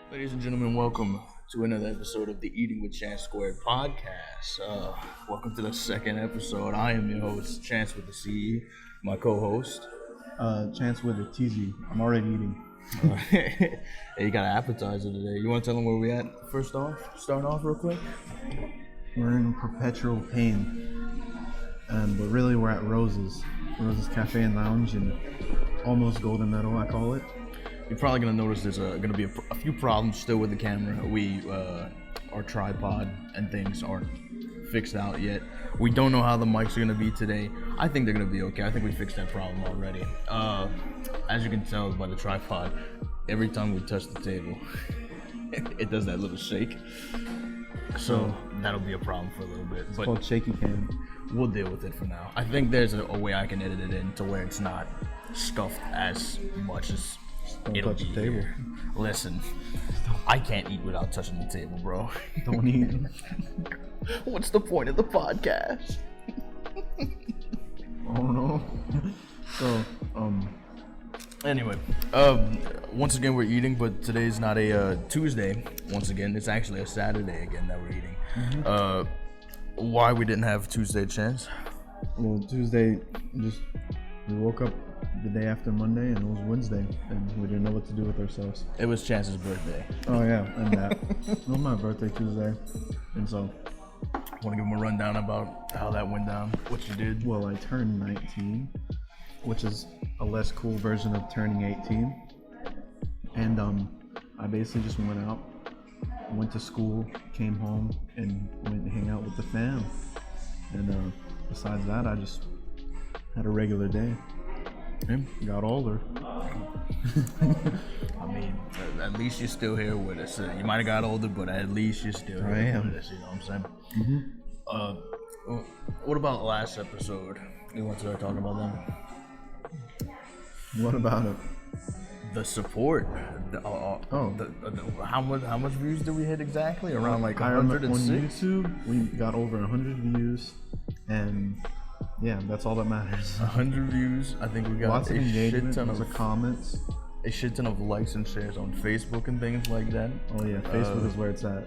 Ladies and gentlemen, welcome to another episode of the Eating with Chance Squared podcast. Welcome to the second episode. I am your host, Chance with the C, my co-host. Chance with a TZ. I'm already eating. Hey, you got an appetizer today. You want to tell them where we at first off? Start off real quick? We're in perpetual pain. But really we're at Rose's Cafe and Lounge in almost Golden Meadow, I call it. You're probably going to notice there's going to be a few problems still with the camera. Our tripod and things aren't fixed out yet. We don't know how the mics are going to be today. I think they're going to be okay. I think we fixed that problem already. As you can tell by the tripod, every time we touch the table, it does that little shake. So that'll be a problem for a little bit. It's called shaky cam. We'll deal with it for now. I think there's a way I can edit it in to where it's not scuffed as much as Don't touch the table. Here. Listen, I can't eat without touching the table, bro. Don't eat. What's the point of the podcast? Oh no. So, Anyway, once again we're eating, but today's not a Tuesday. Once again, it's actually a Saturday again that we're eating. Mm-hmm. Why we didn't have Tuesday, Chance? Well, Tuesday, we woke up the day after Monday and it was Wednesday and we didn't know what to do with ourselves. It was Chance's birthday. Oh yeah, and that. It was my birthday Tuesday, and so. Want to give him a rundown about how that went down, what you did? Well, I turned 19, which is a less cool version of turning 18. And I basically just went out, went to school, came home, and went to hang out with the fam. And besides that, I just had a regular day. Got older. I mean, at least you're still here with us. You might have got older, but at least you're still here with us, you know what I'm saying? Mm-hmm. What about last episode? You want to start talking about them? What about it? The support. How much views did we hit exactly? Around like 106? On YouTube, we got over 100 views, and yeah, that's all that matters. 100 views. I think we got lots of engagement, shit ton of comments, a shit ton of likes and shares on Facebook and things like that. Oh yeah, Facebook is where it's at.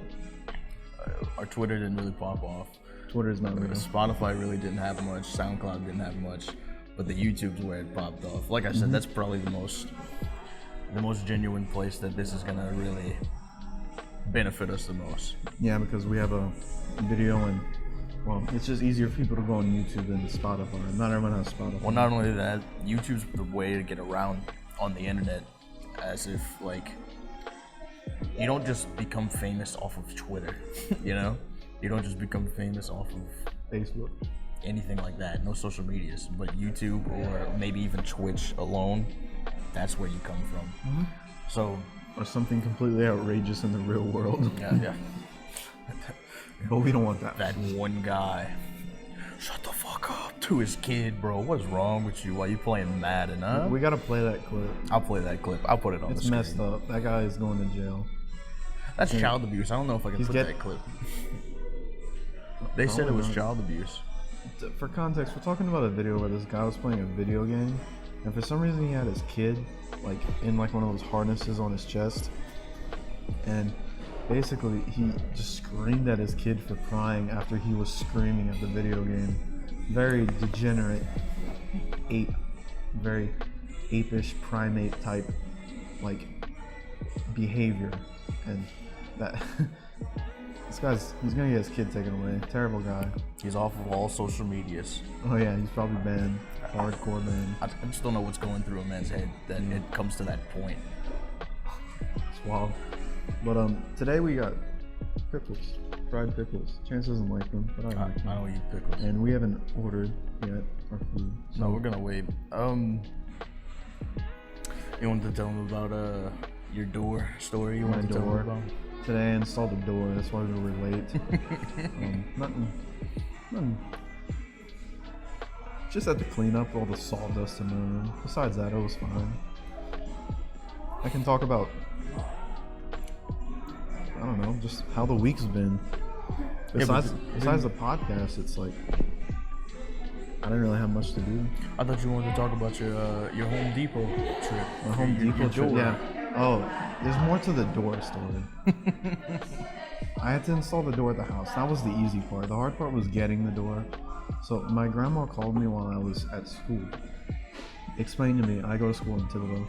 Our Twitter didn't really pop off. Twitter is not real. Spotify really didn't have much. SoundCloud didn't have much, but the YouTube's where it popped off. Like I said, that's probably the most genuine place that this is gonna really benefit us the most. Yeah, because we have a video and. Well, it's just easier for people to go on YouTube than Spotify. Not everyone has Spotify. Well, not only that, YouTube's the way to get around on the internet, as if, like, you don't just become famous off of Twitter, you know? You don't just become famous off of Facebook. Anything like that, no social medias. But YouTube or maybe even Twitch alone, that's where you come from. Mm-hmm. So, or something completely outrageous in the real world. Yeah. But we don't want that. That one guy, shut the fuck up to his kid, bro. What's wrong with you? Why you playing Madden, huh? We gotta play that clip. I'll play that clip. I'll put it on the screen. It's messed up. That guy is going to jail. That's child abuse. I don't know if I can put that clip. They said it was child abuse. For context, we're talking about a video where this guy was playing a video game, and for some reason he had his kid, like, in like one of those harnesses on his chest, and basically, he just screamed at his kid for crying after he was screaming at the video game. Very degenerate, very apish primate type, like, behavior. And that, he's gonna get his kid taken away. Terrible guy. He's off of all social medias. Oh yeah, he's probably banned. Hardcore banned. I just don't know what's going through a man's head that it comes to that point. It's wild. But today we got pickles, fried pickles. Chance doesn't like them, but I like them. I don't eat pickles. And we haven't ordered yet our food. So. No, we're gonna wait. You wanted to tell them about your door story? You wanted to tell them about? Today I installed a door. That's why we were late. Nothing. Just had to clean up all the sawdust in the room. Besides that, it was fine. I can talk about. I don't know, just how the week's been. Besides the podcast, it's like I didn't really have much to do. I thought you wanted to talk about your Home Depot trip. My Home Depot trip, yeah. Oh, there's more to the door story. I had to install the door at the house. That was the easy part. The hard part was getting the door. So my grandma called me while I was at school. Explained to me, I go to school in Thibodeau.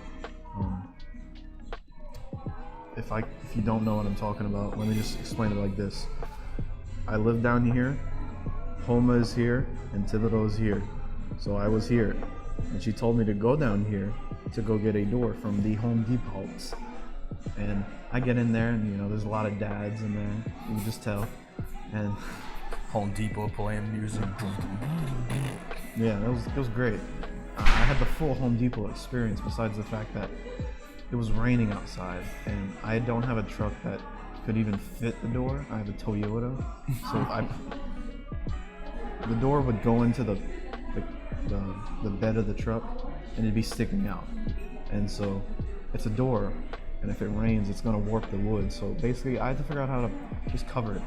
If you don't know what I'm talking about, let me just explain it like this. I live down here, Homa is here, and Thibodeau is here. So I was here, and she told me to go down here to go get a door from the Home Depots. And I get in there, and there's a lot of dads in there. You can just tell. And Home Depot playing music. yeah, it was great. I had the full Home Depot experience. Besides the fact that it was raining outside, and I don't have a truck that could even fit the door. I have a Toyota, so the door would go into the bed of the truck, and it'd be sticking out. And so it's a door, and if it rains, it's gonna warp the wood. So basically, I had to figure out how to just cover it.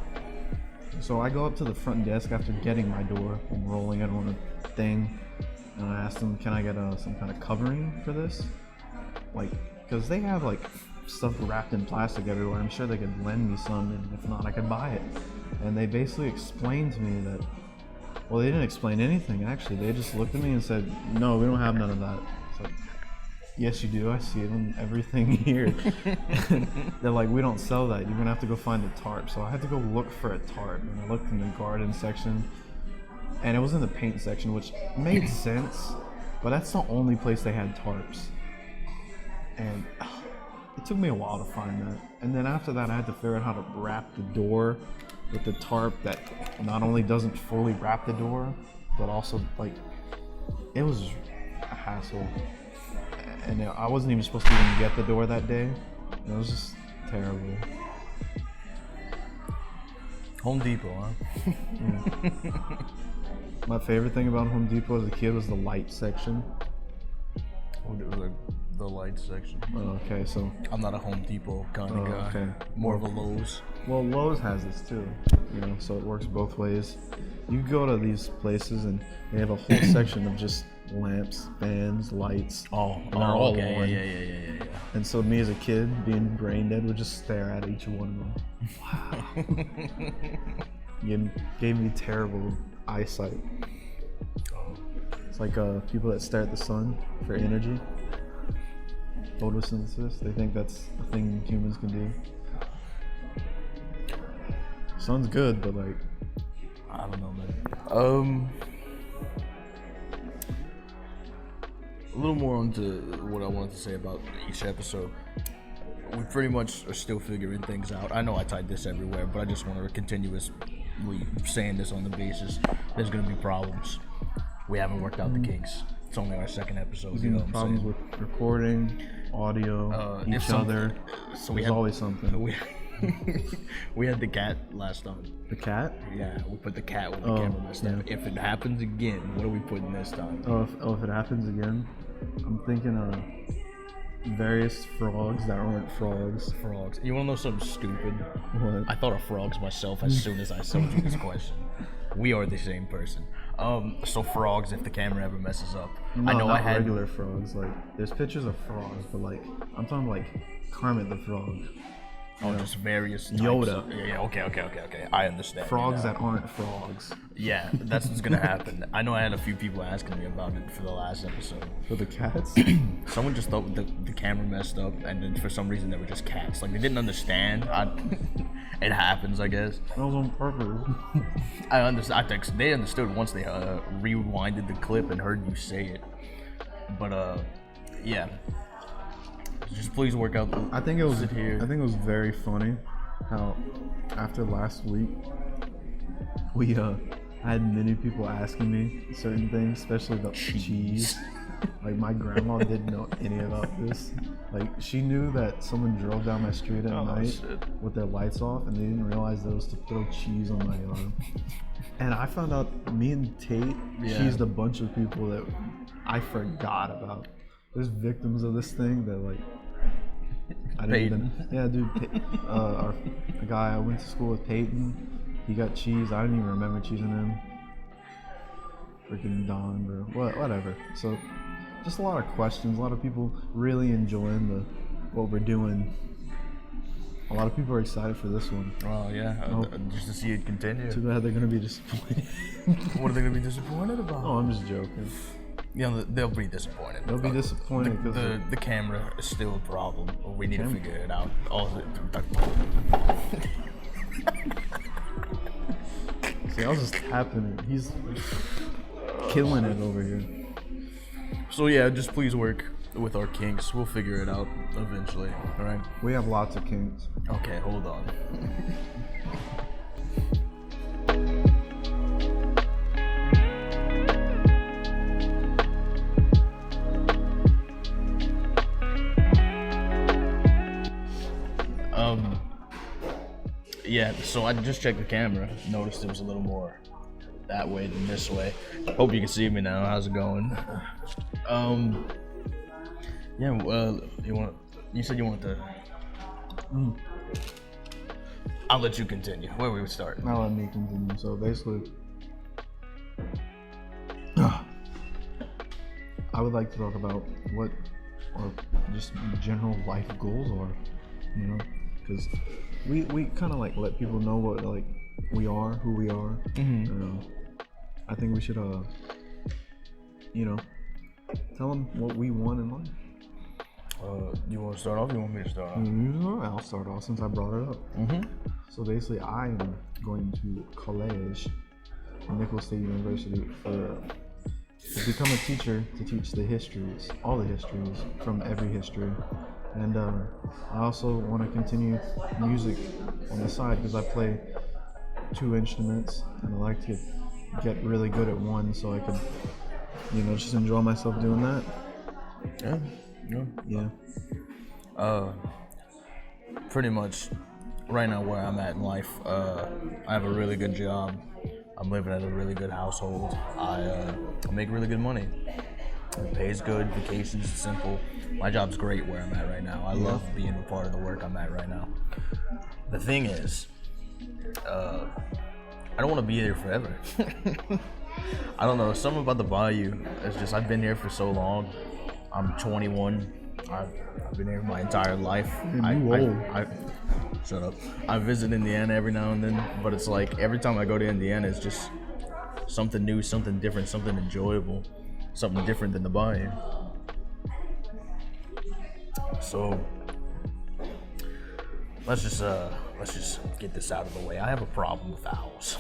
So I go up to the front desk after getting my door and rolling it on a thing, and I asked them, can I get some kind of covering for this? Because they have stuff wrapped in plastic everywhere. I'm sure they could lend me some, and if not, I could buy it. And they basically explained to me that, well, they didn't explain anything actually. They just looked at me and said, no, we don't have none of that. So, yes, you do. I see it on everything here. They're like, we don't sell that. You're gonna have to go find a tarp. So I had to go look for a tarp, and I looked in the garden section, and it was in the paint section, which made sense, but that's the only place they had tarps. And it took me a while to find that. And then after that, I had to figure out how to wrap the door with the tarp that not only doesn't fully wrap the door, but also it was a hassle. And I wasn't even supposed to even get the door that day. It was just terrible. Home Depot, huh? My favorite thing about Home Depot as a kid was the light section. The light section. Oh, okay, so I'm not a Home Depot kind of guy. Okay. More of a Lowe's. Well, Lowe's has this too, so it works both ways. You go to these places and they have a whole section of just lamps, fans, lights. And they're all okay. on. Yeah. And so me as a kid, being brain dead, would just stare at each one of them. Wow. You gave me terrible eyesight. It's like people that stare at the sun for energy. Photosynthesis. They think that's a thing humans can do. Sun's good, but I don't know, man. A little more onto what I wanted to say about each episode. We pretty much are still figuring things out. I know I tied this everywhere, but I just want to continuously saying this on the basis there's going to be problems. We haven't worked out the kinks. It's only our second episode. You know what I'm problems saying? With recording, audio, each other. So there's always something. We had the cat last time. The cat? Yeah, we put the cat with the camera messed up. If it happens again, what are we putting this time? If it happens again, I'm thinking various frogs that aren't frogs. Frogs. You want to know something stupid? What? I thought of frogs myself as soon as I told you this question. We are the same person. So frogs, if the camera ever messes up. No, I know not I had regular frogs. There's pictures of frogs, but I'm talking Kermit the Frog. Just various types. Yoda. Yeah, okay. I understand. Frogs that aren't frogs. Yeah, that's what's gonna happen. I know I had a few people asking me about it for the last episode. For the cats? Someone just thought the camera messed up, and then for some reason they were just cats. They didn't understand. It happens, I guess. That was on purpose. I understand. I think they understood once they rewinded the clip and heard you say it. But yeah. Just please work out. I think it was very funny how after last week we had many people asking me certain things, especially about cheese. My grandma didn't know any about this. She knew that someone drove down my street at night with their lights off, and they didn't realize that it was to throw cheese on my yard. And I found out me and Tate cheesed a bunch of people that I forgot about. There's victims of this thing that I didn't even. Yeah, dude. The guy I went to school with, Peyton, he got cheese. I didn't even remember cheesing him. Freaking Don, bro. Whatever. So, just a lot of questions. A lot of people really enjoying what we're doing. A lot of people are excited for this one. Oh yeah, just to see it continue. Too bad they're gonna be disappointed. What are they gonna be disappointed about? Oh, I'm just joking. Yeah, they'll be disappointed. They'll be disappointed because The camera is still a problem. We need to figure it out. See, I was just tapping it. He's killing it over here. So yeah, just please work with our kinks. We'll figure it out eventually. All right. We have lots of kinks. Okay, hold on. Yeah, so I just checked the camera. Noticed it was a little more that way than this way. Hope you can see me now. How's it going? Yeah. You said you want to. I'll let you continue. Where we would start? Now let me continue. So basically, I would like to talk about what, or just general life goals are, you know, because we kind of like let people know what like we are, who we are. I think we should you know, tell them what we want in life. You want to start off? Or you want me to start off? I'll start off since I brought it up. So basically, I am going to college at Nichols State University to become a teacher to teach the histories, all the histories from every history. And I also want to continue music on the side because I play 2 instruments and I like to get really good at one so I could, you know, just enjoy myself doing that. Yeah. Pretty much right now where I'm at in life, I have a really good job. I'm living at a really good household. I make really good money. It pays good, vacations is simple. My job's great where I'm at right now. I love being a part of the work I'm at right now. The thing is, I don't want to be here forever. I don't know, something about the Bayou. It's just, I've been here for so long. I'm 21. I've been here my entire life. Shut up. I visit Indiana every now and then, but it's like every time I go to Indiana, it's just something new, something different, something enjoyable, something different than the Bayou. So let's just get this out of the way. I have a problem with owls.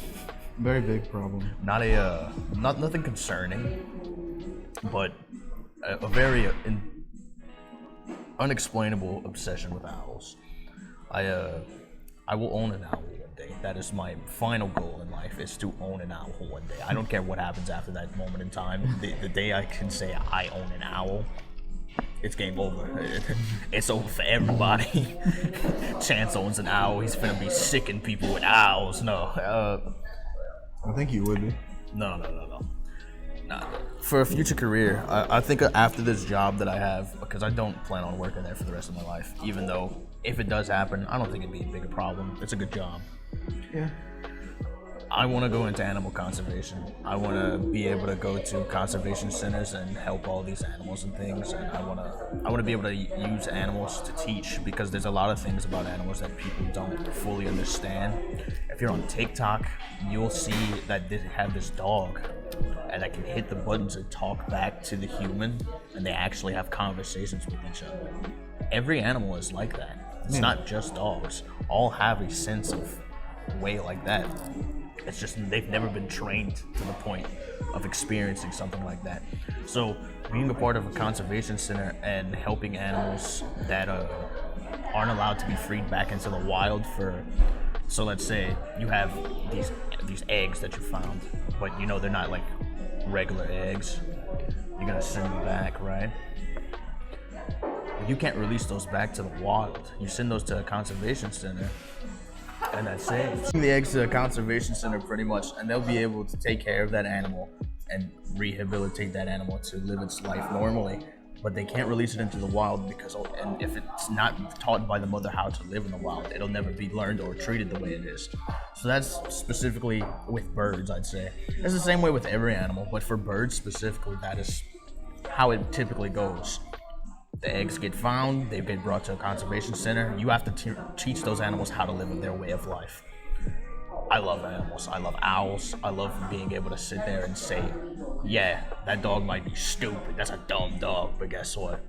Very big problem. Nothing concerning, but a very unexplainable obsession with owls. I will own an owl one day. That is my final goal in life, is to own an owl one day. I don't care what happens after that moment in time. The day I can say I own an owl, it's game over. It's over for everybody. Chance owns an owl. He's finna be sicking people with owls. No. I think you would be. No. Nah. For a future career, I think after this job that I have, because I don't plan on working there for the rest of my life, even though if it does happen, I don't think it'd be a big problem. It's a good job. Yeah. I want to go into animal conservation. I want to be able to go to conservation centers and help all these animals and things. And I want to be able to use animals to teach, because there's a lot of things about animals that people don't fully understand. If you're on TikTok, you'll see that they have this dog and that can hit the buttons and talk back to the human, and they actually have conversations with each other. Every animal is like that. It's not just dogs. All have a sense of way like that. It's just they've never been trained to the point of experiencing something like that. So being a part of a conservation center and helping animals that aren't allowed to be freed back into the wild so let's say you have these eggs that you found, but you know they're not like regular eggs. You're gonna send them back, right? You can't release those back to the wild. You send those to a conservation center, and that's it. Send the eggs to a conservation center pretty much, and they'll be able to take care of that animal and rehabilitate that animal to live its life normally. But they can't release it into the wild and if it's not taught by the mother how to live in the wild, it'll never be learned or treated the way it is. So that's specifically with birds, I'd say. It's the same way with every animal, but for birds specifically, that is how it typically goes. The eggs get found, they get brought to a conservation center. You have to teach those animals how to live in their way of life. I love animals. I love owls. I love being able to sit there and say, yeah, that dog might be stupid. That's a dumb dog. But guess what?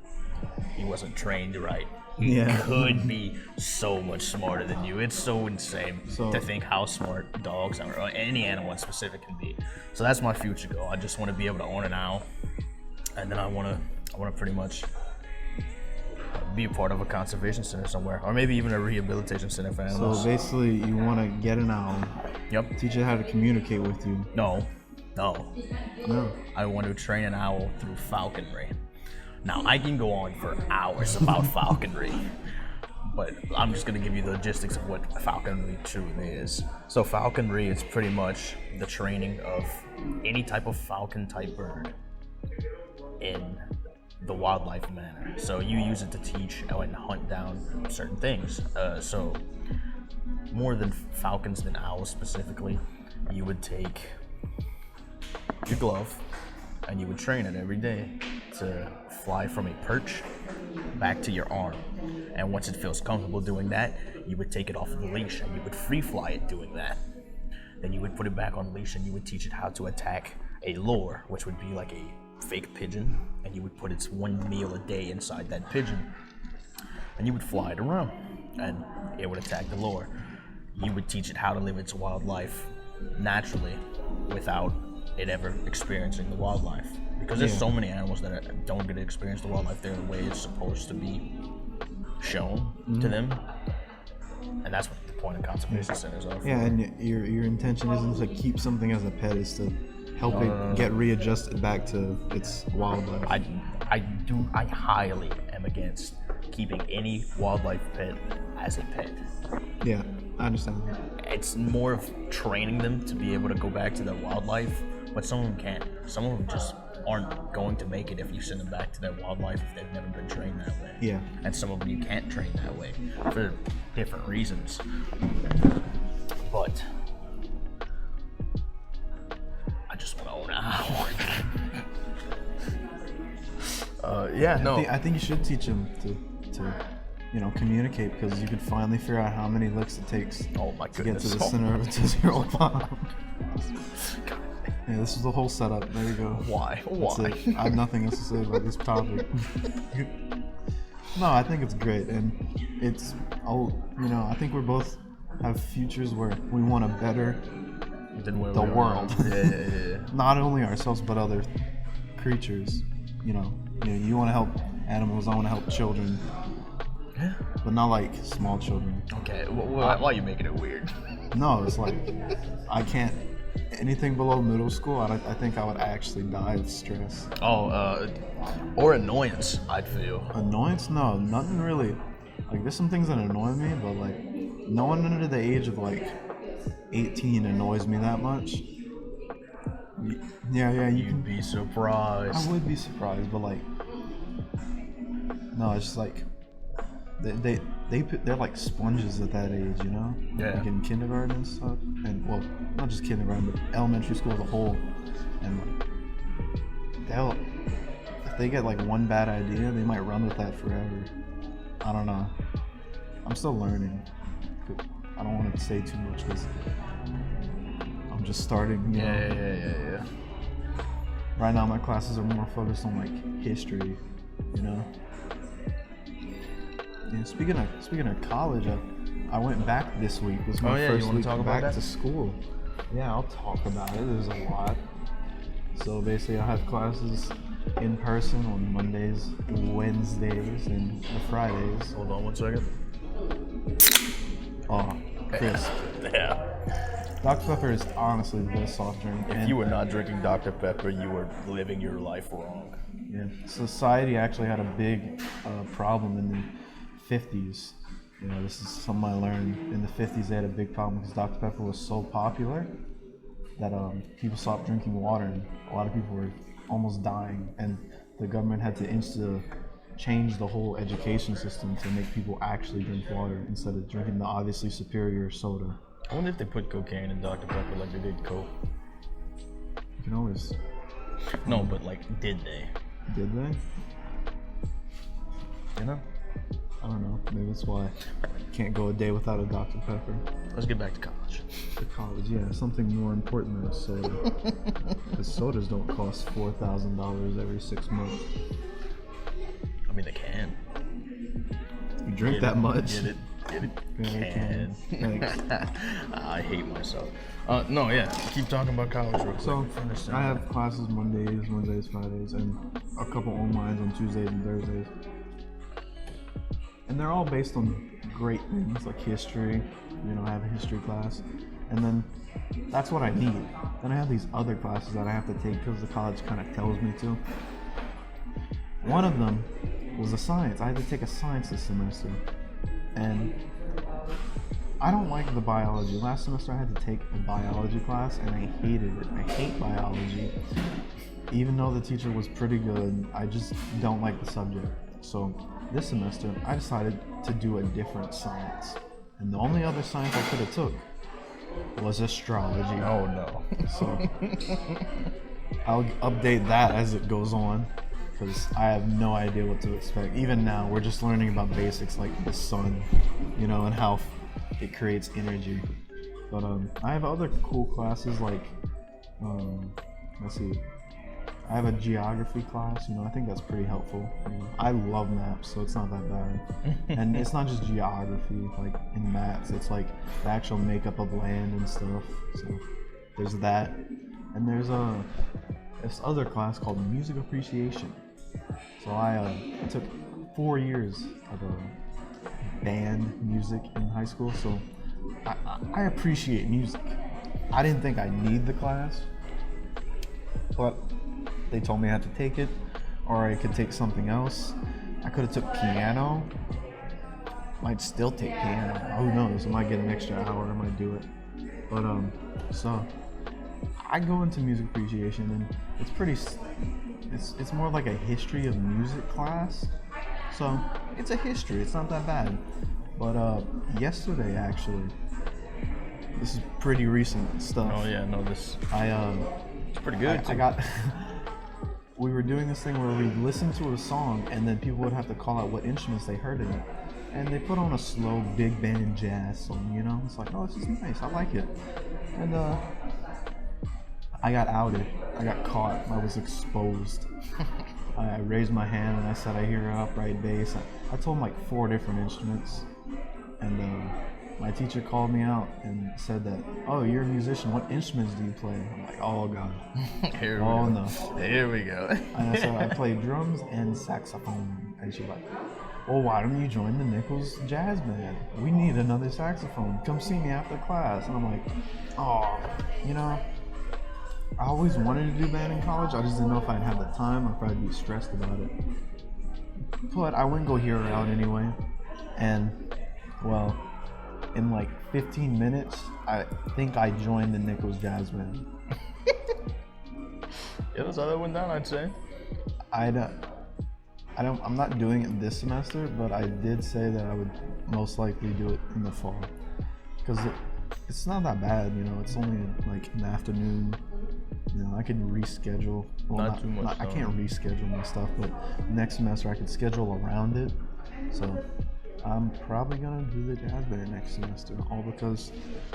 He wasn't trained right. He could be so much smarter than you. It's so insane to think how smart dogs or any animal in specific can be. So that's my future goal. I just want to be able to own an owl, and then I want to pretty much be a part of a conservation center somewhere, or maybe even a rehabilitation center for animals. So basically, you want to get an owl. Yep. Teach it how to communicate with you. No. No. I want to train an owl through falconry. Now, I can go on for hours about falconry, but I'm just going to give you the logistics of what falconry truly is. So falconry is pretty much the training of any type of falcon-type bird in the wildlife manner. So you use it to teach and hunt down certain things. So more than falcons than owls specifically, you would take your glove and you would train it every day to fly from a perch back to your arm. And once it feels comfortable doing that, you would take it off of the leash and you would free fly it doing that. Then you would put it back on the leash and you would teach it how to attack a lure, which would be like a fake pigeon, and you would put its one meal a day inside that pigeon. And you would fly it around and it would attack the lure. You would teach it how to live its wildlife naturally without it ever experiencing the wildlife, because there's so many animals that don't get to experience the wildlife their way it's supposed to be shown to them, and that's what the point of conservation centers are for. Yeah, and your intention isn't to keep something as a pet, is to help it get readjusted back to its wildlife. I highly am against keeping any wildlife pet as a pet. Yeah, I understand. It's more of training them to be able to go back to their wildlife, but some of them can't. Some of them just aren't going to make it if you send them back to their wildlife if they've never been trained that way. Yeah. And some of them you can't train that way for different reasons. But I just want to own an owl. I think you should teach them to communicate, because you could finally figure out how many licks it takes to get to the center of a 2-year-old pond. Yeah, this is the whole setup. There you go. Why? That's it. I have nothing else to say about this topic. No, I think it's great, and it's I think we both have futures where we want to better the world. Yeah. Not only ourselves but other creatures. You want to help animals. I want to help children. Yeah. But not like small children. Okay. Why are you making it weird? No, it's like I can't. Anything below middle school, I think I would actually die of stress. Or annoyance, I'd feel. Annoyance? No, nothing really. Like, there's some things that annoy me, but like, no one under the age of like 18 annoys me that much. Yeah, You'd be surprised. I would be surprised, but like, no, it's just like they're like sponges at that age, Yeah. Like in kindergarten and stuff, and well, not just kindergarten, but elementary school as a whole. And like, if they get like one bad idea, they might run with that forever. I don't know. I'm still learning. I don't want to say too much because I'm just starting. Yeah. Right now, my classes are more focused on like history, Yeah, speaking of college, I went back this week. It was my first week back to school. Yeah, I'll talk about it. There's a lot. So basically, I have classes in person on Mondays, Wednesdays, and Fridays. Hold on 1 second. Oh, crisp. Yeah. Dr. Pepper is honestly the best soft drink. If you were not drinking Dr. Pepper, you were living your life wrong. Yeah, society actually had a big problem in the 50s. This is something I learned. In the 50s, they had a big problem because Dr. Pepper was so popular that people stopped drinking water, and a lot of people were almost dying. And the government had to change the whole education system to make people actually drink water instead of drinking the obviously superior soda. I wonder if they put cocaine in Dr. Pepper like they did Coke. You can always... No, but like, did they? Did they? You know? I don't know. Maybe that's why I can't go a day without a Dr. Pepper. Let's get back to college. To college, yeah, something more important than a soda. Because sodas don't cost $4,000 every 6 months. I mean, they can. You drink that much? Get it? Yeah, Can. Thanks. I hate myself. No, yeah. Keep talking about college real quick. So, Finish I have classes Mondays, Wednesdays, Fridays, and a couple online on Tuesdays and Thursdays. And they're all based on great things like history. You know, I have a history class. And then that's what I need. Then I have these other classes that I have to take because the college kind of tells me to. One of them was a science. I had to take a science this semester. And I don't like the biology. Last semester I had to take a biology class and I hated it. I hate biology. Even though the teacher was pretty good, I just don't like the subject. So this semester I decided to do a different science. And the only other science I could have took was astrology. Oh no. So I'll update that as it goes on, because I have no idea what to expect. Even now, we're just learning about basics like the sun, you know, and how it creates energy. But I have other cool classes like, let's see, I have a geography class. You know, I think that's pretty helpful. You know, I love maps, so it's not that bad. And it's not just geography, like in maps. It's like the actual makeup of land and stuff. So there's that, and there's this other class called music appreciation. So I took 4 years of band music in high school, so I appreciate music. I didn't think I need the class, but they told me I had to take it, or I could take something else. I could have took piano. Might still take piano. Who knows? I might get an extra hour. I might do it. But so I go into music appreciation, and it's pretty. It's more like a history of music class. So it's a history. It's not that bad. But yesterday actually, this is pretty recent stuff. Oh yeah, no, this. It's pretty good. I got. We were doing this thing where we listened to a song and then people would have to call out what instruments they heard in it. And they put on a slow big band jazz song, you know? It's like, oh, this is nice, I like it. And I got outed. I got caught. I was exposed. I raised my hand and I said I hear an upright bass. I told them like 4 different instruments. And my teacher called me out and said that, oh, you're a musician, what instruments do you play? I'm like, oh god. Here we Oh go. no. Here we go. And I said I play drums and saxophone. And she's like, well, why don't you join the Nichols Jazz Band? We need another saxophone. Come see me after class. And I'm like, oh, you know, I always wanted to do band in college. I just didn't know if I'd have the time or if I'd be stressed about it. But I wouldn't go hear her out anyway. And, well, in like 15 minutes, I think I joined the Nichols Jazz Band. Yeah, that's how that went down, I'd say. I'm not doing it this semester, but I did say that I would most likely do it in the fall. Because it's not that bad, you know, it's only like in the afternoon. You know, I could reschedule. Well, Not too much, I though. can't reschedule my stuff, but next semester I could schedule around it. So I'm probably gonna do the jazz band next semester, all because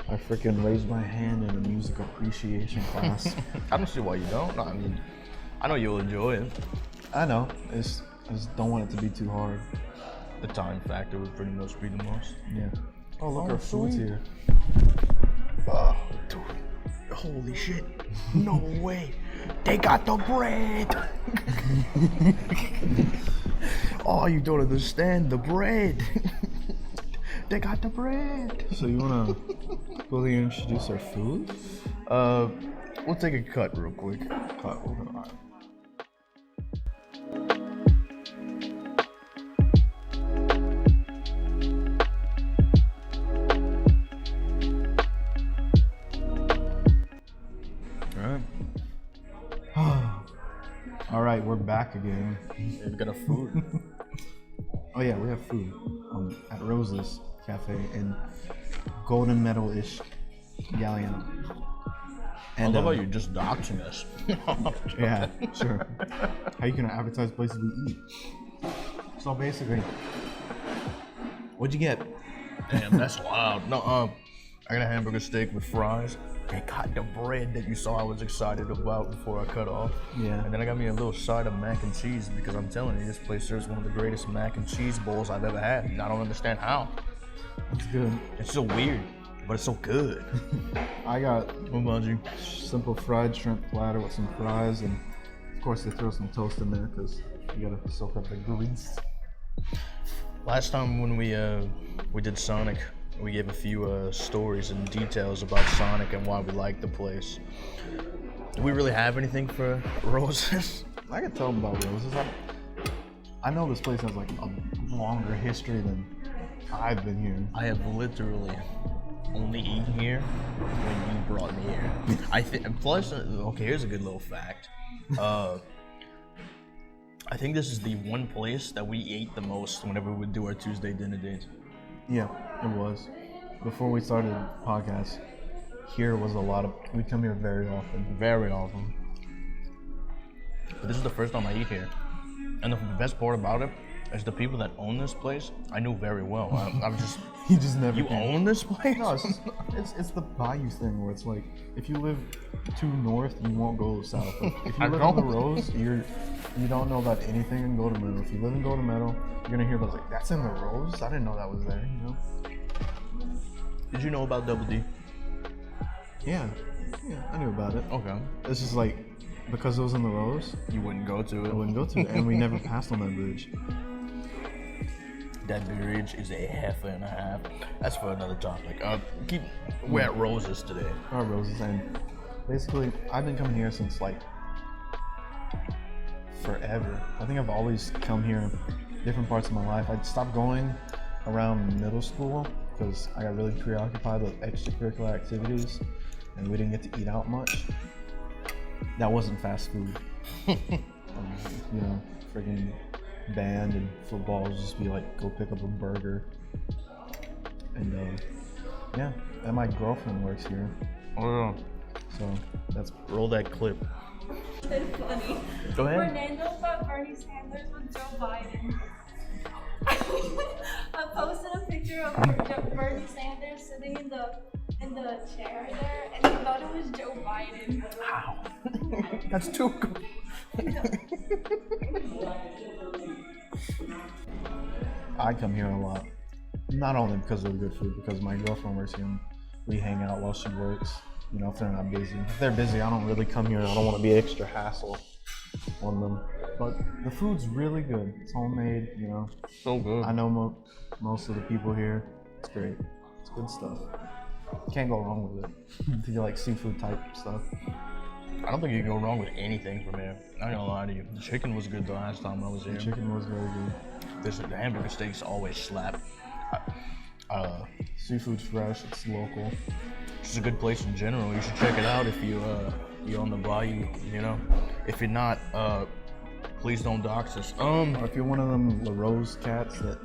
I freaking raised my hand in a music appreciation class. I don't see why you don't. No, I mean, I know you'll enjoy it. I know, I just don't want it to be too hard. The time factor would pretty much be the most. Yeah. Oh, look, Oh, our food's sweet. here. Oh, dude. Holy shit. No way. They got the bread. Oh, you don't understand the bread. They got the bread. So you wanna fully introduce our food? We'll take a cut real quick. All right, we're back again. We've got a food. Oh yeah, we have food at Rose's Cafe in Golden Medal-ish Galliano. I love how you're just doxing us. Yeah, sure. How you gonna advertise places we eat? So basically, what'd you get? Damn, that's loud. No, I got a hamburger steak with fries. They got the bread that you saw I was excited about before I cut off. Yeah. And then I got me a little side of mac and cheese because I'm telling you, this place serves one of the greatest mac and cheese bowls I've ever had. And I don't understand how. It's good. It's so weird, but it's so good. I got What about you? simple fried shrimp platter with some fries, and of course they throw some toast in there because you gotta soak up the grease. Last time when we did Sonic, we gave a few stories and details about Sonic and why we liked the place. Do we really have anything for Roses? I can tell them about Roses. I know this place has like a longer history than I've been here. I have literally only eaten here when you brought me here. I think. Plus, okay, here's a good little fact. I think this is the one place that we ate the most whenever we would do our Tuesday dinner dates. Yeah, it was. Before we started podcast, here was a lot of. We come here very often. Very often. But this is the first time I eat here. And the best part about it is the people that own this place, I knew very well. I'm just. You just never. You came. own this place? No, it's the bayou thing where it's like if you live too north, you won't go south. Like, if you I live in the don't. Rose, you don't know about anything in Golden Meadow. If you live in Golden Meadow, you're gonna hear about like that's in the Rose. I didn't know that was there. You know. Did you know about Double D? Yeah, I knew about it. Okay. It's just like because it was in the Rose, You wouldn't go to I it. wouldn't go to it, and we never passed on that bridge. That bridge is a half and a half. That's for another topic. We're at Roses today. Our Roses, and basically, I've been coming here since like forever. I think I've always come here different parts of my life. I stopped going around middle school because I got really preoccupied with extracurricular activities and we didn't get to eat out much. That wasn't fast food. You know, friggin' band and football would just be like, go pick up a burger. And yeah, and my girlfriend works here. Oh, So that's roll that clip. It's funny. Go ahead. Fernando thought Bernie Sanders was Joe Biden. I posted a picture of Bernie Sanders sitting in the chair there, and he thought it was Joe Biden. Wow. That's too cool. I come here a lot. Not only because of the good food, because my girlfriend works here and we hang out while she works. You know, if they're not busy. If they're busy, I don't really come here. I don't want to be extra hassle on them. But the food's really good. It's homemade, you know. So good. I know most of the people here. It's great. It's good stuff. Can't go wrong with it. If you like seafood type stuff. I don't think you can go wrong with anything from here. I'm not gonna lie to you. The chicken was good the last time I was here. The chicken was very good. The hamburger steaks always slap. Seafood's fresh. It's local. It's a good place in general. You should check it out if you're on the bayou. You know, if you're not, please don't dox us. Or if you're one of them La Rose cats that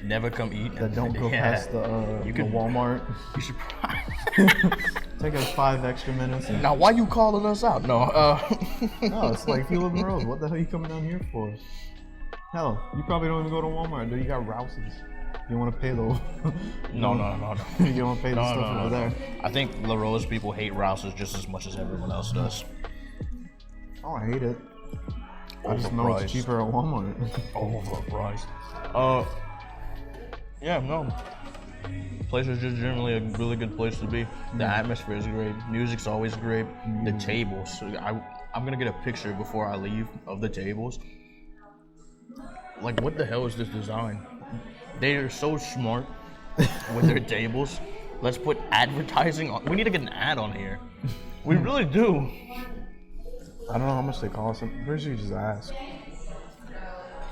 Never come eat. don't go Yeah. past the You the can- Walmart. You should. Take us 5 extra minutes. And, Now, why you calling us out? No. no, it's like if you live in Rose, what the hell are you coming down here for? Hell, you probably don't even go to Walmart, dude. You got Rouse's. You want to pay the. No. You don't pay the stuff over there. I think La Rose people hate Rouse's just as much as everyone else does. Oh, I hate it. I just know it's Overpriced. cheaper at Walmart. Overpriced. Yeah, no. Place is just generally a really good place to be. The atmosphere is great. Music's always great. The tables. I'm gonna get a picture before I leave of the tables. Like, what the hell is this design? They are so smart with their tables. Let's put advertising on. We need to get an ad on here. We really do. I don't know how much they cost. I'm pretty sure you just ask.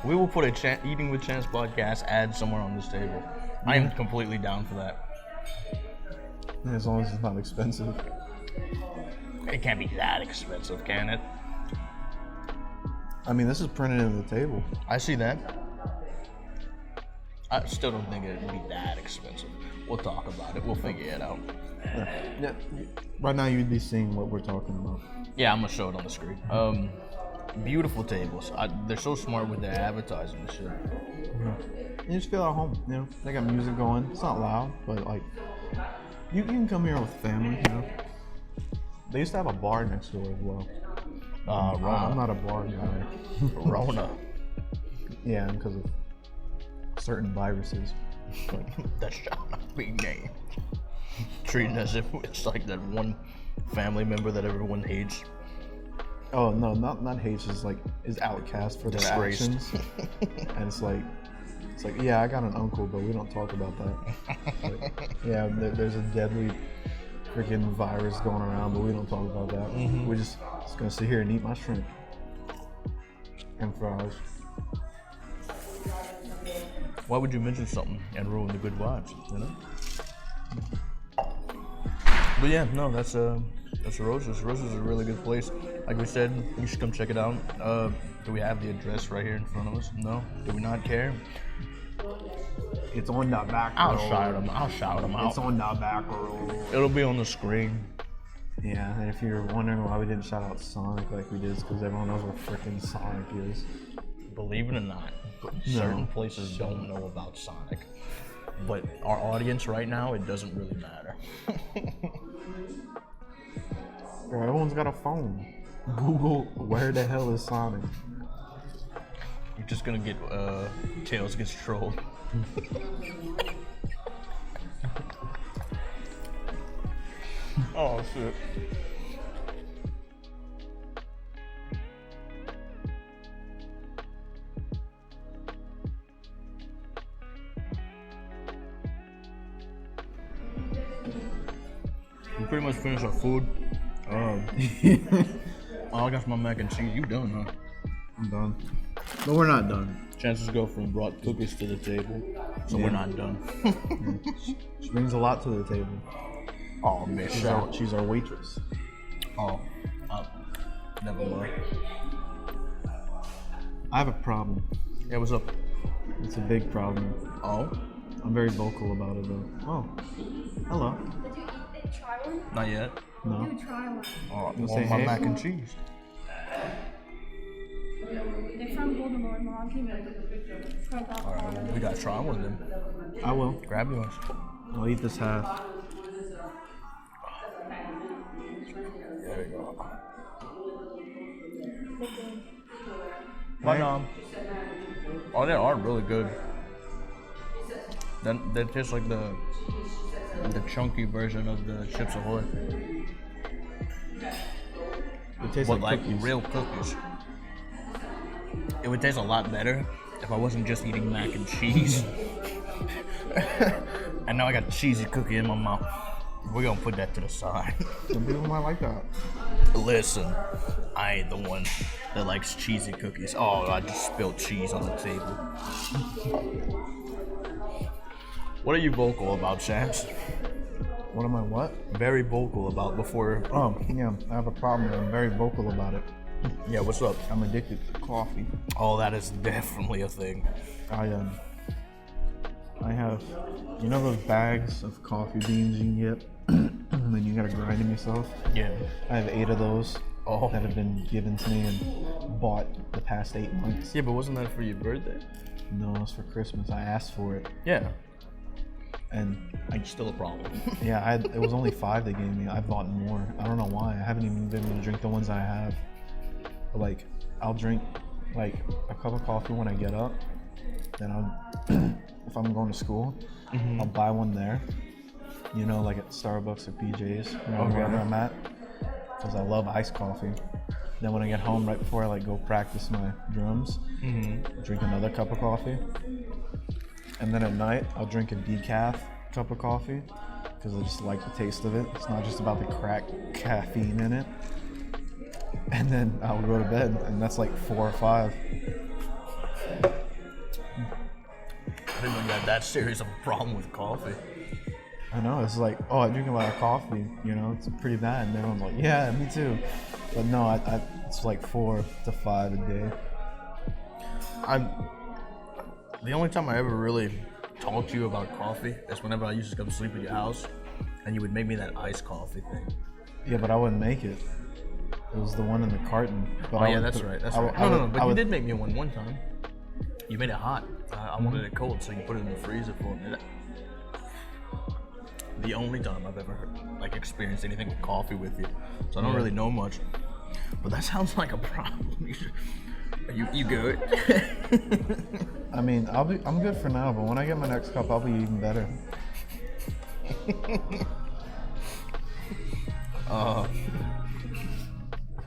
We will put a Eating with Chance podcast ad somewhere on this table. I am completely down for that. Yeah, as long as it's not expensive. It can't be that expensive, can it? I mean, this is printed in the table. I see that. I still don't think it would be that expensive. We'll talk about it. We'll figure it out. Yeah. Right now, you'd be seeing what we're talking about. Yeah, I'm gonna show it on the screen. Beautiful tables. They're so smart with their advertising and shit. You just feel at home, you know. They got music going. It's not loud, but like you can come here with family, you know. They used to have a bar next door as well. I'm Rona. not a bar guy. Rona. Yeah, because of certain viruses. That shall not be named. Treated as if it's like that one family member that everyone hates. Oh no, not hates, is like is outcast for their Disgraced. actions. And it's like yeah, I got an uncle, but we don't talk about that. Like, yeah, there's a deadly freaking virus going around, but we don't talk about that. We're just gonna sit here and eat my shrimp and fries. Why would you mention something and ruin the good vibes, you know? But yeah, no, that's Roses. Roses is a really good place. Like we said, you should come check it out. Do we have the address right here in front of us? No? Do we not care? It's on the back road. I'll shout them out. It's on the back road. It'll be on the screen. Yeah, and if you're wondering why we didn't shout out Sonic like we did, it's because everyone knows what freaking Sonic is. Believe it or not, certain places don't know about Sonic. But our audience right now, it doesn't really matter. Bro, everyone's got a phone. Google where the hell is Sonic. You're just gonna get Tails gets trolled. Oh shit. We pretty much finished our food. All I got my mac and cheese. You done, huh? I'm done. But we're not done. Chances go from brought cookies to the table, so we're not done. She brings a lot to the table. Oh, man, She's our waitress. Oh, never mind. I have a problem. Yeah, what's up? It's a big problem. Oh, I'm very vocal about it though. Oh, hello. Did you try one? not yet. No. You try one. Oh, You well, say my hey? mac and cheese. They're from Baltimore. Mom came in. All right, well, we gotta try one of them. I will. Grab yours. I'll eat this half. There you go. Bye, Nom. Oh, they are really good. Then they taste like the chunky version of the Chips Ahoy, It tastes but like like cookies. real cookies. It would taste a lot better if I wasn't just eating mac and cheese. And now I got a cheesy cookie in my mouth. We're gonna put that to the side. Some people might like that. Listen, I ain't the one that likes cheesy cookies. Oh, I just spilled cheese on the table. What are you vocal about, Shams? What am I what? Very vocal about before. Oh, yeah, I have a problem. I'm very vocal about it. Yeah, what's up? I'm addicted to coffee. Oh, that is definitely a thing. I have, you know those bags of coffee beans you can get, and then you gotta grind them yourself? Yeah. I have 8 of those Oh. that have been given to me and bought the past 8 months. Yeah, but wasn't that for your birthday? No, it's for Christmas. I asked for it, Yeah. and Still a problem. yeah, it was only 5 they gave me. I bought more. I don't know why. I haven't even been able to drink the ones I have. But like, I'll drink like a cup of coffee when I get up. Then I'll, if I'm going to school, I'll buy one there. You know, like at Starbucks or PJ's, you know, wherever I'm at, because I love iced coffee. Then when I get home, right before I like go practice my drums, drink another cup of coffee. And then at night, I'll drink a decaf cup of coffee because I just like the taste of it. It's not just about the crack caffeine in it. And then I'll go to bed, and that's like 4 or 5. I didn't know you had that serious of a problem with coffee. I know, it's like, oh, I drink a lot of coffee, you know, it's pretty bad. And everyone's like, yeah, me too. But no, it's like 4 to 5 a day. The only time I ever really talked to you about coffee is whenever I used to come sleep at your house, and you would make me that iced coffee thing. Yeah, but I wouldn't make it. It was the one in the carton. But Oh yeah, that's right. That's right. No, but you would- did make me one time. You made it hot. I wanted it cold, so you put it in the freezer for me. The only time I've ever experienced anything with coffee with you, so I don't really know much. But that sounds like a problem. You good? I mean, I'm good for now, but when I get my next cup, I'll be even better.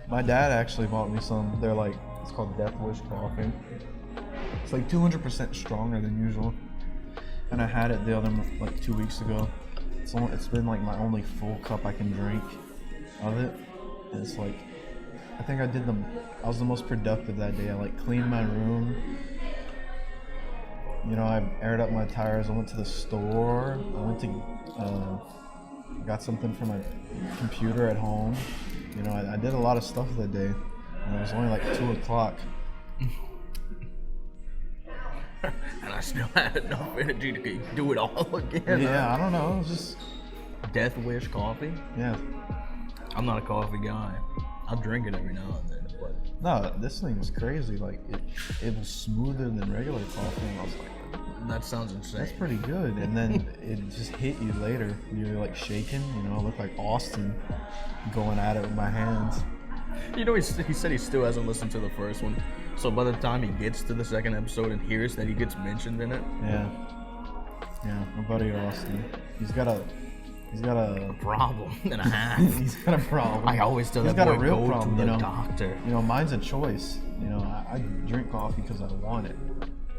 My dad actually bought me some. They're like, it's called Death Wish coffee. It's like 200% stronger than usual. And I had it like 2 weeks ago. It's been like my only full cup I can drink of it. And it's like, I think I was the most productive that day. I like cleaned my room. You know, I aired up my tires. I went to the store. I went to, got something for my computer at home. You know, I did a lot of stuff that day. And it was only like 2 o'clock. And I still had enough energy to do it all again. Yeah, I don't know. It was just Death Wish coffee. yeah. I'm not a coffee guy. I'll drink it every now and then, but No, this thing was crazy. Like it was smoother than regular coffee, and I was like, that sounds insane. that's pretty good. And then it just hit you later. You're like shaking. You know, I look like Austin going at it with my hands. You know, he said he still hasn't listened to the first one. So by the time he gets to the second episode and hears that he gets mentioned in it, Yeah, my buddy Austin. He's got a problem and a half. he's got a problem. I always tell He's that got boy, a real go problem, to the you know. doctor. You know, mine's a choice. You know, I drink coffee because I want it,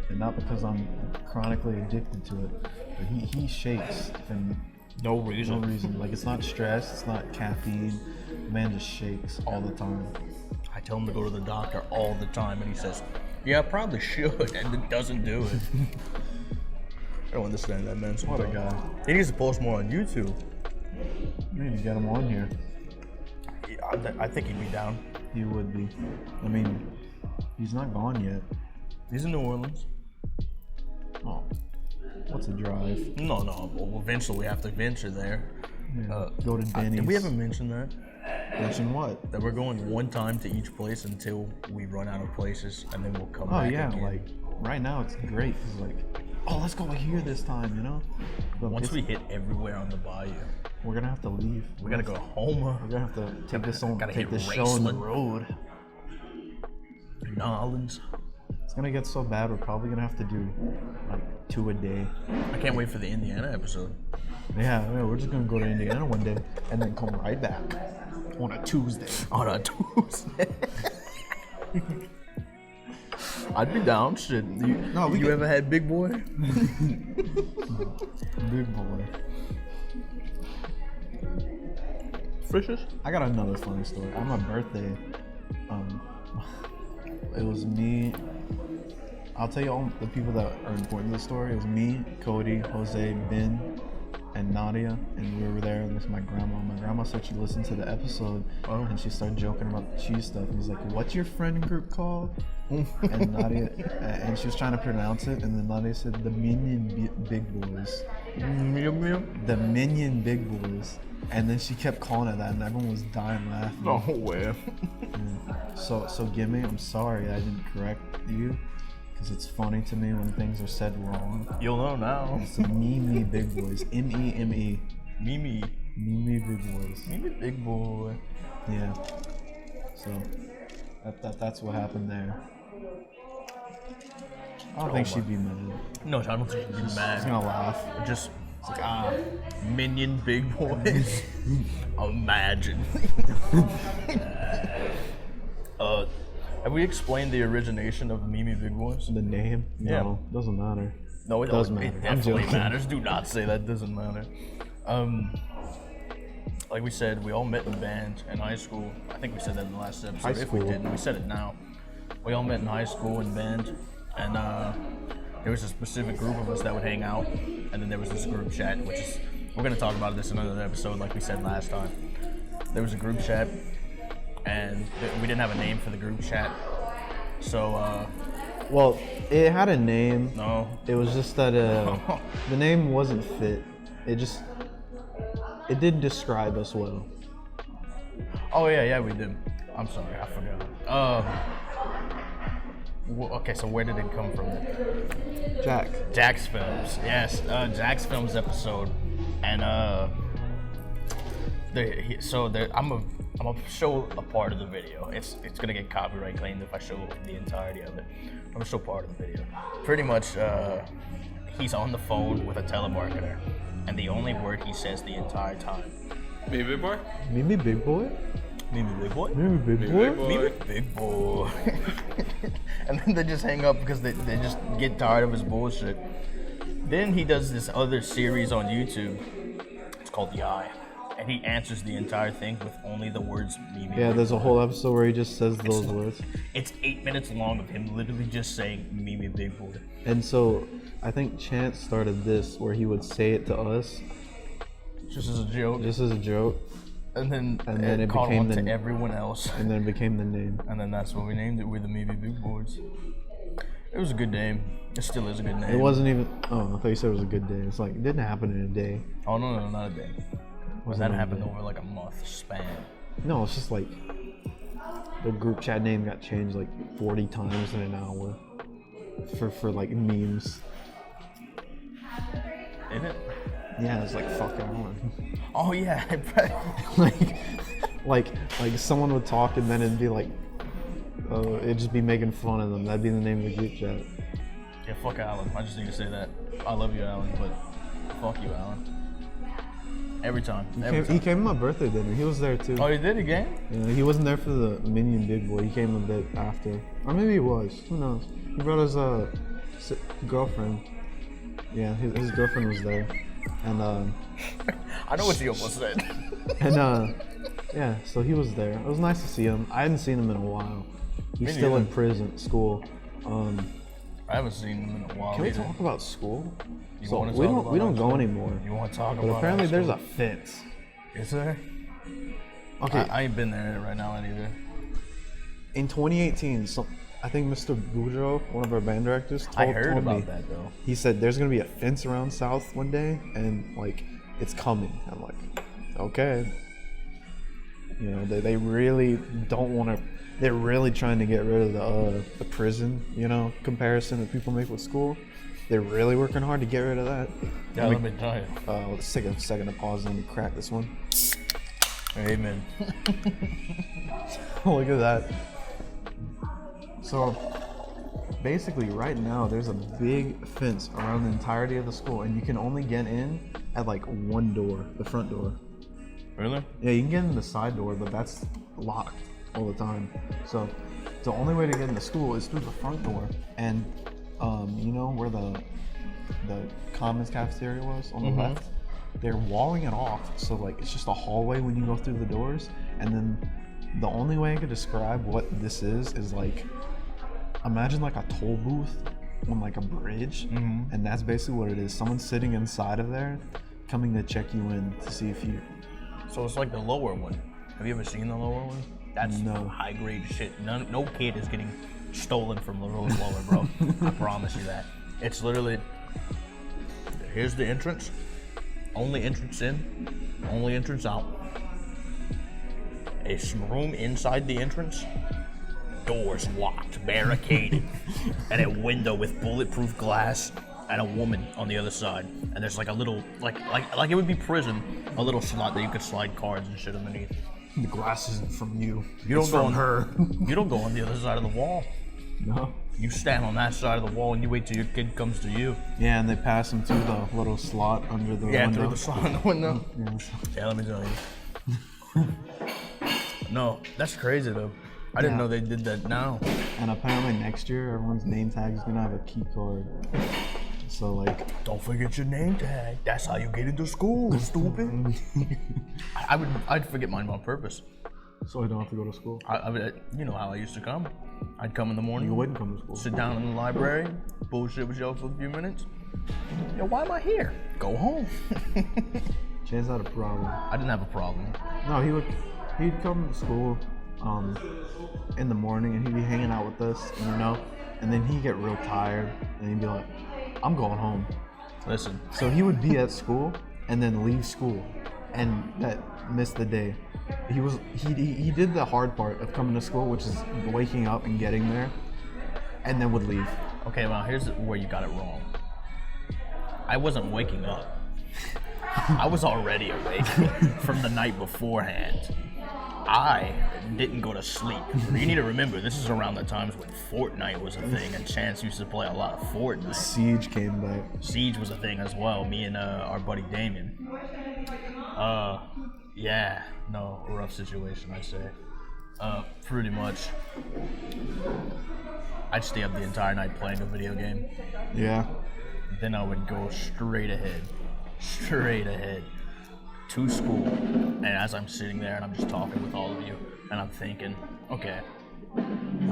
and not because I'm chronically addicted to it. But he shakes and No no reason. reason. Like, it's not stress, it's not caffeine. The man just shakes all the time. I tell him to go to the doctor all the time, and he says, "Yeah, I probably should," and then doesn't do it. I don't understand that man. What a guy. He needs to post more on YouTube. We need to get him on here. I think he'd be down. He would be. I mean, he's not gone yet. He's in New Orleans. Oh, what's a drive? No. Well, eventually we have to venture there. Go to Denny's. Did we ever mention that? Mention what? That we're going one time to each place until we run out of places, and then we'll come Oh back yeah, again. like right now it's great. It's like, oh, let's go here this time, you know. But Once we hit everywhere on the bayou, we're gonna have to leave. we gotta go home. We're gonna have to take this Gotta hit show on the Raceland. road. New Orleans. It's gonna get so bad. We're probably gonna have to do like 2 a day. I can't wait for the Indiana episode. Yeah, we're just gonna go to Indiana one day and then come right back on a Tuesday. On a Tuesday. I'd be down. Shit. You ever had Big Boy? Big boy. Fishes? I got another funny story. On my birthday, it was me. I'll tell you all the people that are important to the story. It was me, Cody, Jose, Ben, and Nadia, and we were there with my grandma. My grandma said she listened to the episode, and she started joking about the cheese stuff. And he's like, "What's your friend group called?" And Nadia, and she was trying to pronounce it, and then Nadia said, "The Minion Big Boys." The Minion Big Boys. And then she kept calling it that, and everyone was dying laughing. No way. So Gimme, I'm sorry I didn't correct you, because it's funny to me when things are said wrong. You'll know now. It's the Mimi Big Boys. M-E-M-E. Mimi. Mimi Big Boys. Mimi Big Boy. Yeah. So that's what happened there. I don't think she'd be mad. No, I don't think you'd be She's mad. gonna laugh. Just like, Minion Big Boys. Imagine. Have we explained the origination of Mimi Big Boys? The name? Yeah. No, doesn't matter. No, it does It matter. I'm definitely joking. matters. Do not say that doesn't matter. Like we said, we all met in band in high school. I think we said that in the last episode. High If we school. didn't, we said it now. We all met in high school in band, and there was a specific group of us that would hang out, and then there was this group chat, which is, we're gonna talk about this in another episode, like we said last time. There was a group chat, and we didn't have a name for the group chat, so Well, it had a name. no. It was just that the name wasn't fit. It didn't describe us well. Oh yeah, we did. I'm sorry, I forgot. Okay, so where did it come from? Jack. Jack's Films, yes, Jack's Films episode, and I'm gonna show a part of the video. It's gonna get copyright claimed if I show the entirety of it. I'm gonna show part of the video. Pretty much, he's on the phone with a telemarketer, and the only word he says the entire time. Me big boy? Mimi big boy? Mimi big boy. Mimi big Me boy? big boy. Mimi big boy. And then they just hang up because they just get tired of his bullshit. Then he does this other series on YouTube. It's called The Eye. And he answers the entire thing with only the words Mimi. Yeah, big there's a boy. whole episode where he just says those words. It's 8 minutes long of him literally just saying Mimi big boy. And so I think Chance started this where he would say it to us Just as a joke. just as a joke, And then it caught became on to the- everyone else. and then it became the name. And then that's what we named it. We're the Mimi Big Boys. It was a good name. It still is a good name. It wasn't even. Oh, I thought you said it was a good day. It's like it didn't happen in a day. Oh no, not a day. Wasn't That in a happened day. over like a month span. No, it's just like the group chat name got changed like 40 times in an hour for like memes. Isn't it? Yeah, it's like fuck everyone. Oh yeah. like someone would talk and then it'd be like, it'd just be making fun of them. That'd be the name of the group chat. Yeah, fuck Alan. I just need to say that. I love you, Alan, but fuck you, Alan. Every time. He came to my birthday dinner. He was there too. Oh, you did again? Yeah, he wasn't there for the Minion Big Boy. He came a bit after, or maybe he was. Who knows? He brought his girlfriend. Yeah, his girlfriend was there, and I know what you almost said. yeah. So he was there. It was nice to see him. I hadn't seen him in a while. He's Me still in neither. prison, school. I haven't seen him in a while. Can we either. talk about school? You So wanna we talk don't about we don't our go school? anymore. You want to talk But about apparently our there's school? a fence. Is there? Okay, I ain't been there right now either. in 2018, I think Mr. Boudreaux, one of our band directors, I told heard me. about that though. He said there's gonna be a fence around South one day, and like it's coming. I'm like, okay. You know, they really don't want to. They're really trying to get rid of the prison, you know, comparison that people make with school. They're really working hard to get rid of that. Yeah, let me tell you. Let's take a second to pause and crack this one. Amen. Look at that. So basically right now there's a big fence around the entirety of the school, and you can only get in at like one door, the front door. Really? Yeah, you can get in the side door, but that's locked all the time. So the only way to get into school is through the front door. And you know where the commons cafeteria was on the left? They're walling it off, so like it's just a hallway when you go through the doors. And then the only way I could describe what this is like, imagine like a toll booth on like a bridge, and that's basically what it is. Someone's sitting inside of there, coming to check you in to see if you. So it's like the lower one. Have you ever seen the lower one? That's No. high grade shit. No kid is getting stolen from the lower, bro. I promise you that. It's literally, here's the entrance. Only entrance in, only entrance out. A room inside the entrance. Doors locked, barricaded, and a window with bulletproof glass, and a woman on the other side. And there's like a little, like it would be prison, a little slot that you could slide cards and shit underneath. The glass isn't from you. You don't It's go from on her. You don't go on the other side of the wall. No. You stand on that side of the wall and you wait till your kid comes to you. Yeah, and they pass him through the little slot under the Yeah, window. through the slot in the window. Yeah. Yeah, let me tell you. No, that's crazy though. I didn't Yeah. know they did that now. And apparently next year, everyone's name tag is gonna have a key card. So like, Don't forget your name tag. That's how you get into school, stupid. I'd forget mine on purpose. so I don't have to go to school. You know how I used to come. I'd come in the morning, You wouldn't come to school. sit down in the library, bullshit with y'all for a few minutes. Yo, why am I here? Go home. Chance had a problem. I didn't have a problem. No, he'd come to school in the morning and he'd be hanging out with us, you know, and then he'd get real tired and he'd be like, I'm going home. Listen, So he would be at school and then leave school and that missed the day. He did the hard part of coming to school, which is waking up and getting there, and then would leave. Okay, well, here's where you got it wrong. I wasn't waking up. I was already awake from the night beforehand. I didn't go to sleep. You need to remember, this is around the times when Fortnite was a thing, and Chance used to play a lot of Fortnite. Siege came back. Siege was a thing as well, me and our buddy Damien. Yeah, no, rough situation, I'd say. Pretty much. I'd stay up the entire night playing a video game. Yeah. Then I would go straight ahead to school. And as I'm sitting there and I'm just talking with all of you, and I'm thinking, okay,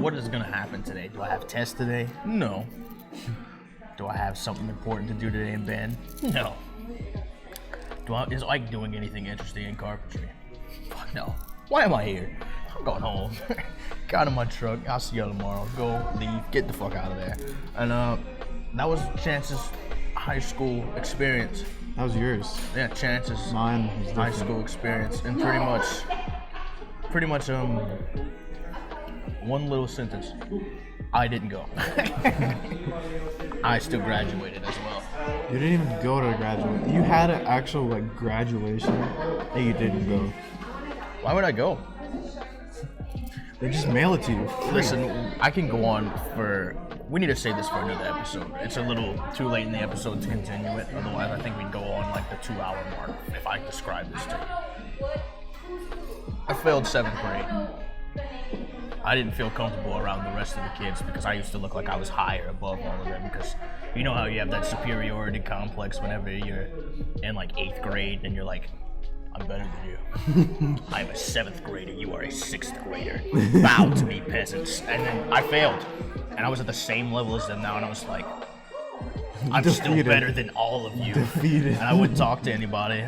what is gonna happen today? Do I have tests today? No. Do I have something important to do today in band? No. Is Ike doing anything interesting in carpentry? Fuck no. Why am I here? I'm going home. Got in my truck. I'll see you tomorrow. Go, leave, get the fuck out of there. And that was Chance's high school experience. That was yours. Yeah, Chance's Mine was high different. school experience, and pretty much one little sentence. I didn't go. I still graduated as well. You didn't even go to graduate. You had an actual like graduation, and you didn't go. Why would I go? They just mail it to you. Free. Listen, I can go on for. We need to save this for another episode. It's a little too late in the episode to continue it. Otherwise, I think we'd go on like the 2-hour mark if I describe this to you. I failed 7th grade. I didn't feel comfortable around the rest of the kids because I used to look like I was higher above all of them, because you know how you have that superiority complex whenever you're in like 8th grade and you're like, I'm better than you. I'm a 7th grader, you are a 6th grader. Bow to me, peasants. And then I failed. And I was at the same level as them now, and I was like, I'm still better than all of you. Defeated. And I wouldn't talk to anybody.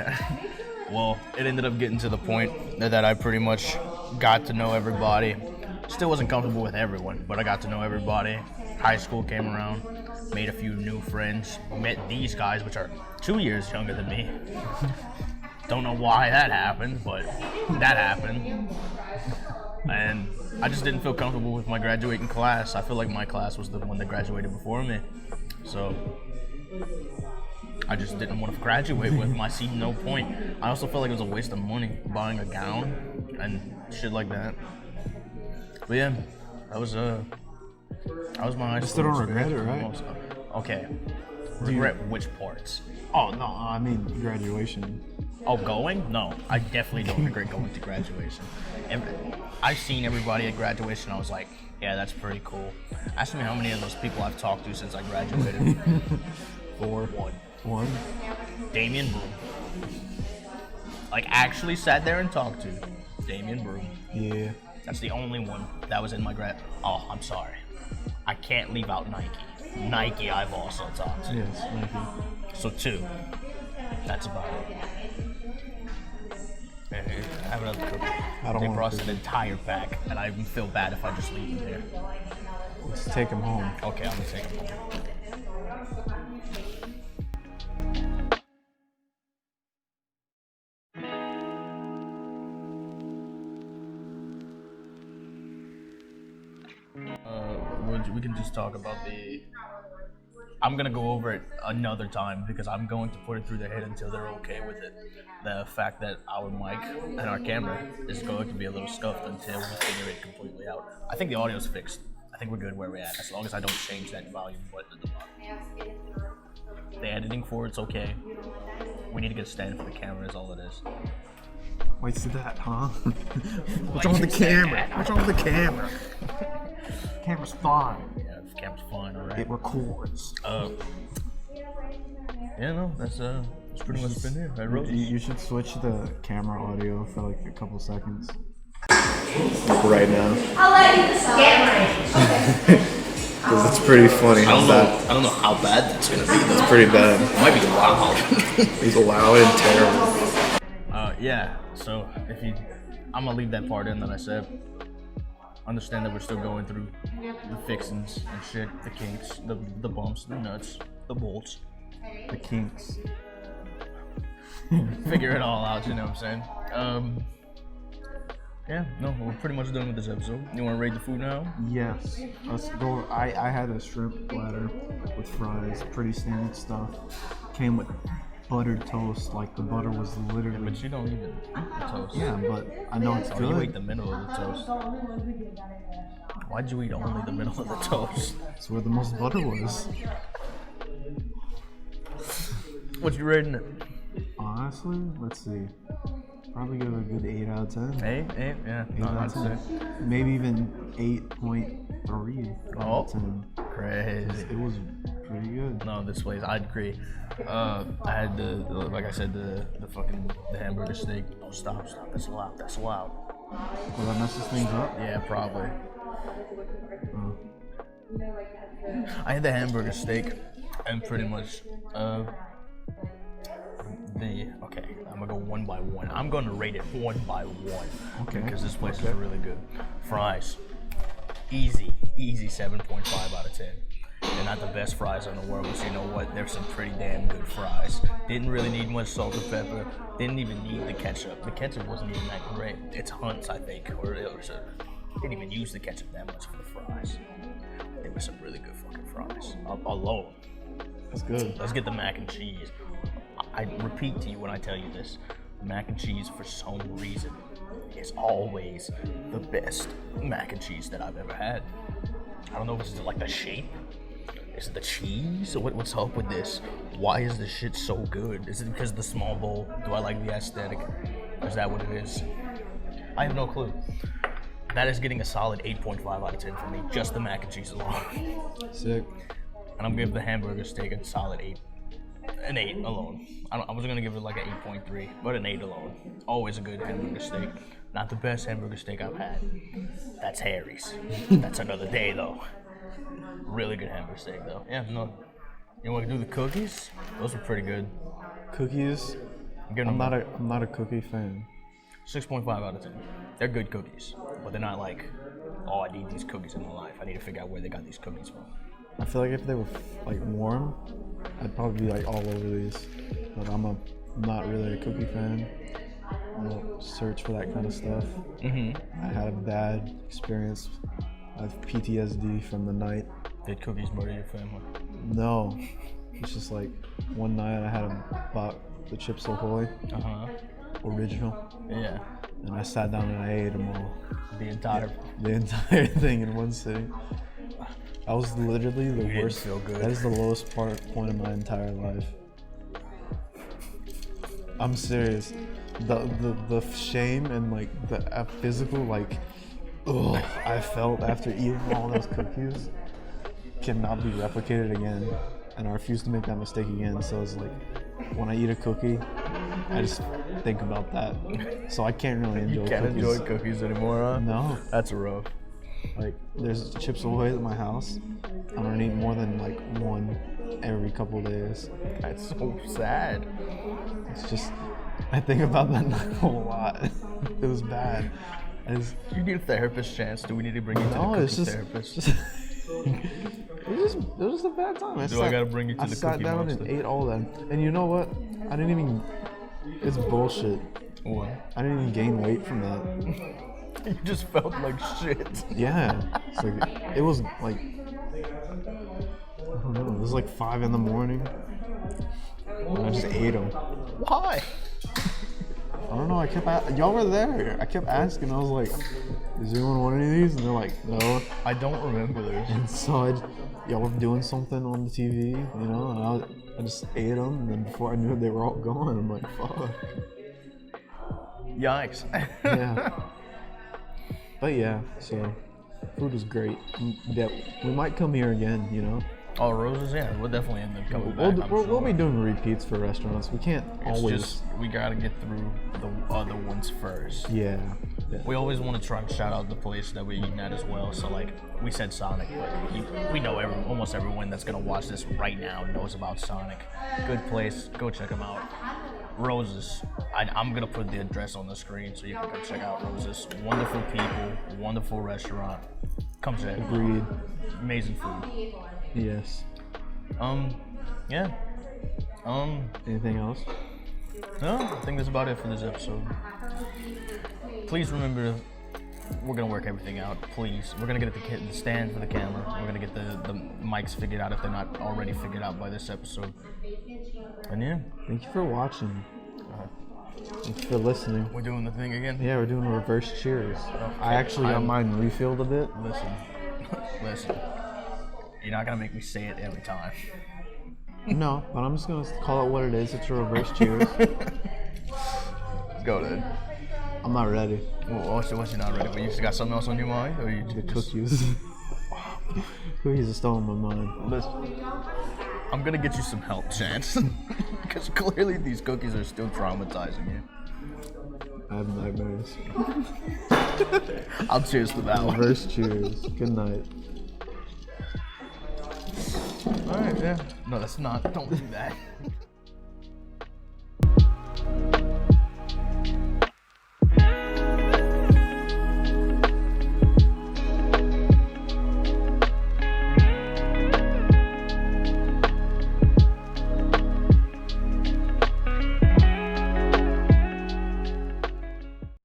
Well, it ended up getting to the point that I pretty much got to know everybody. Still wasn't comfortable with everyone, but I got to know everybody. High school came around, made a few new friends, met these guys, which are 2 years younger than me. Don't know why that happened, but that happened. And I just didn't feel comfortable with my graduating class. I feel like my class was the one that graduated before me. So I just didn't want to graduate with them. I see no point. I also felt like it was a waste of money buying a gown and shit like that. But yeah, that was my high school. Still don't regret it, right? Okay. Regret which parts? Oh no, I mean graduation. Oh, going? No, I definitely don't regret going to graduation. I've seen everybody at graduation. I was like, yeah, that's pretty cool. Ask me how many of those people I've talked to since I graduated. 4. One. Damien Broom. Like, actually sat there and talked to Damien Broom. Yeah. That's the only one that was in my grad. Oh, I'm sorry. I can't leave out Nike. Nike I've also talked to. Yes, Nike. So 2. That's about it. Here, have another cookie. I don't They want brought a us an entire pack, and I even feel bad if I just leave them here. Let's take him home. Okay, I'm gonna take them home. We can just talk about I'm gonna go over it another time because I'm going to put it through their head until they're okay with it. The fact that our mic and our camera is going to be a little scuffed until we figure it completely out. I think the audio's fixed. I think we're good where we're at, as long as I don't change that volume button at the bottom. The editing for it's okay. We need to get a stand for the camera is all it is. Wait, see that, huh? What's wrong with the camera? What's wrong with the camera? Camera's fine. Yeah, the camera's fine, alright. It records. Yeah, no, that's pretty much been it. I wrote You should switch the camera audio for like a couple seconds. Right now. I'll let you decide. Because it's pretty funny. I don't know how bad that's gonna be though. It's pretty bad. It might be loud. He's loud and terrible. Yeah, so I'm gonna leave that part in that I said. Understand that we're still going through the fixings and shit, the kinks, the bumps, the nuts, the bolts. The kinks. figure it all out. You know what I'm saying? Yeah, no, we're pretty much done with this episode. You want to rate the food now? Yes. Let's go. I had a shrimp platter with fries, pretty standard stuff. Came with buttered toast, like the butter was literally. But you don't even eat the toast. Yeah, but I know it's Oh, good. you ate the middle of the toast. Why'd you eat only the middle of the toast? That's where the most butter was. What you rating it? Honestly, let's see. Probably give it a good 8 out of 10. 8, yeah. 8 out of 10. Maybe even 8.3 out of 10. Crazy. It was pretty good. No, this place, I'd agree. I had like I said, the hamburger steak. Oh, stop, that's loud. Well, that messes things up. Yeah, probably. I had the hamburger steak, and pretty much, okay, I'm gonna go one by one. I'm gonna rate it one by one. Okay. Because this place is really good. Fries, easy 7.5 out of 10. They're not the best fries in the world, but you know what? They're some pretty damn good fries. Didn't really need much salt or pepper. Didn't even need the ketchup. The ketchup wasn't even that great. It's Hunt's, I think, or didn't even use the ketchup that much for the fries. They were some really good fucking fries. Alone. That's good. Let's get the mac and cheese. I repeat to you when I tell you this, mac and cheese for some reason is always the best mac and cheese that I've ever had. I don't know if it's like the shape. Is it the cheese? What's up with this? Why is this shit so good? Is it because of the small bowl? Do I like the aesthetic? Is that what it is? I have no clue. That is getting a solid 8.5 out of 10 for me, just the mac and cheese alone. Sick. And I'm giving the hamburger steak a solid 8. An 8 alone. I was gonna give it like an 8.3, but an 8 alone. Always a good hamburger steak. Not the best hamburger steak I've had. That's Harry's. That's another day though. Really good hamburger steak though. Yeah, no. You want to do the cookies? Those are pretty good. Cookies? I'm not a cookie fan. 6.5 out of 10. They're good cookies, but they're not like, oh, I need these cookies in my life. I need to figure out where they got these cookies from. I feel like if they were like warm, I'd probably be like all over these. But I'm not really a cookie fan. I don't search for that kind of stuff. I had a bad experience. I have PTSD from the night. Did cookies murder your family? No, it's just like one night I had bought the Chips Ahoy original. Yeah. And I sat down and I ate them all. The entire thing in one sitting. That was literally the worst. Feel good. That is the lowest point of my entire life. I'm serious. The shame and like the physical like, I felt after eating all those cookies cannot be replicated again, and I refuse to make that mistake again. So it's like when I eat a cookie, I just think about that. So I can't really enjoy. You can't cookies. enjoy cookies anymore, huh? No. That's rough. Like, there's Chips Ahoy at my house. I don't eat more than like one every couple of days. That's so sad. It's just, I think about that night a lot. It was bad. Do you need a therapist, Chance? Do we need to bring you to the cookie therapist? It was just a bad time. I gotta bring you to the cookie I sat down monster? and ate all that. And you know what? I didn't even, it's bullshit. What? I didn't even gain weight from that. You just felt like shit. Yeah. It's like, it was like, I don't know, it was like 5 in the morning. And I just ate them. Why? I don't know, y'all were there. I kept asking, I was like, does anyone want any of these? And they're like, no. I don't remember this. And so y'all were doing something on the TV, you know, and I just ate them, and then before I knew it, they were all gone. I'm like, fuck. Yikes. Yeah. But yeah, so food was great. We might come here again, you know. Oh, Roses, yeah, we'll definitely end up coming back. We'll be doing repeats for restaurants. We can't always. We gotta get through the other ones first. Yeah. We always want to try and shout out the place that we're eating at as well. So like we said Sonic, but we know almost everyone that's gonna watch this right now knows about Sonic. Good place, go check them out. Roses, I'm gonna put the address on the screen so you can come check out Roses. Wonderful people, wonderful restaurant. Come check. Agreed. Amazing food. Yes. Yeah. Anything else? No, I think that's about it for this episode. Please remember, we're gonna work everything out. Please, we're gonna get the stand for the camera. We're gonna get the mics figured out if they're not already figured out by this episode. And yeah, Thank you for watching. Thanks for listening. we're doing the thing again. Yeah, we're doing a reverse cheers. I actually got mine refilled a bit. Listen. You're not gonna make me say it every time. No, but I'm just gonna call it what it is. It's a reverse cheers. Go then. I'm not ready. Well, what's you not ready? But you just got something else on your mind, or you The just cookies. Cookies are still on my mind. listen? I'm gonna get you some help, Chance, because clearly these cookies are still traumatizing you. I have nightmares. I'll cheers to that one. Reverse cheers. Good night. All right, yeah. No, that's not. Don't do that.